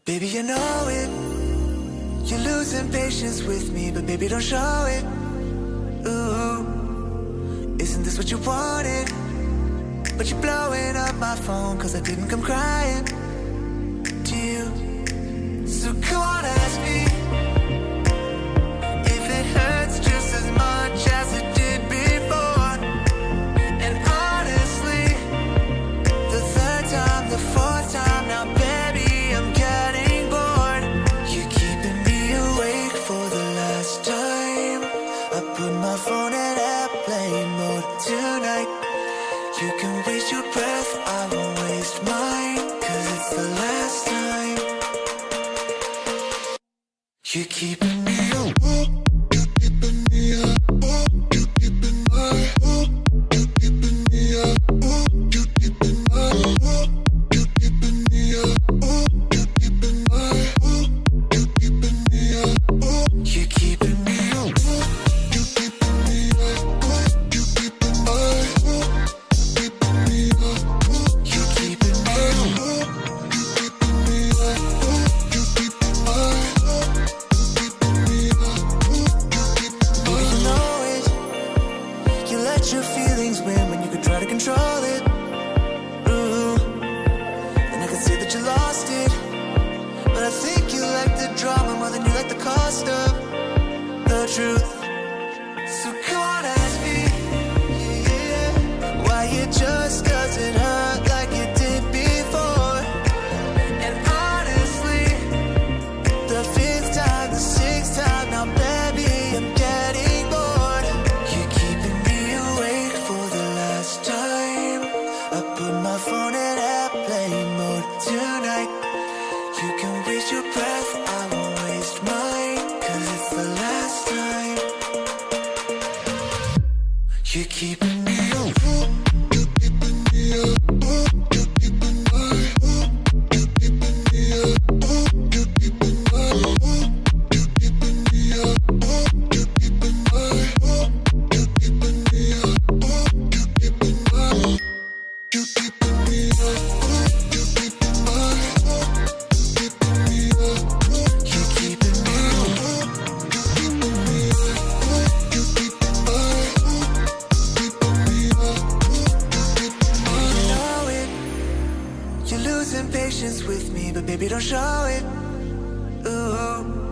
Baby, you know it. You're losing patience with me, but baby, don't show it. Ooh, isn't this what you wanted? But you're blowing up my phone, cause I didn't come crying to you. So come on, ask me if it hurts just as much as it did before. And honestly, the third time, the fourth time, now baby, I'm getting bored. You're keeping me awake for the last time. I put my phone in airplane mode tonight. You can waste your breath, I won't waste mine, cause it's the last time. You're keeping me up. You're keeping me up. You're keeping my up. You're keeping me up. You're keeping my up. You're keeping me up. You're keeping my up. You're keeping me up. You're keeping me up. You're keeping me up. You're keeping my up. Keeping me up. You're keeping me up. You're keeping me up. You're keeping my up. Your feelings win when you could try to control it. Ooh, and I can see that you lost it, but I think you like the drama more than you like the cost of the truth. So come on, ask me, yeah, why it just doesn't hurt like it did before. And honestly, the fifth time, the sixth time, now baby, I'm getting bored. You're keeping me awake for the last time. I put my phone in airplane mode tonight. You can waste your breath, I won't waste mine, cause it's the last time. You're keeping me up. You're keeping me up. You're keeping my up. You're keeping me up. You're keeping my up. You're keeping me up. You're keeping my up. You're keeping me up. You're keeping my up. You're keeping me up. You're keeping my up. You're keeping me up. You're keeping me up. You're keeping me up. You're keeping my up. Keeping me up. You're keeping my up. You know it. You're losing patience with me, but baby, don't show it. Ooh.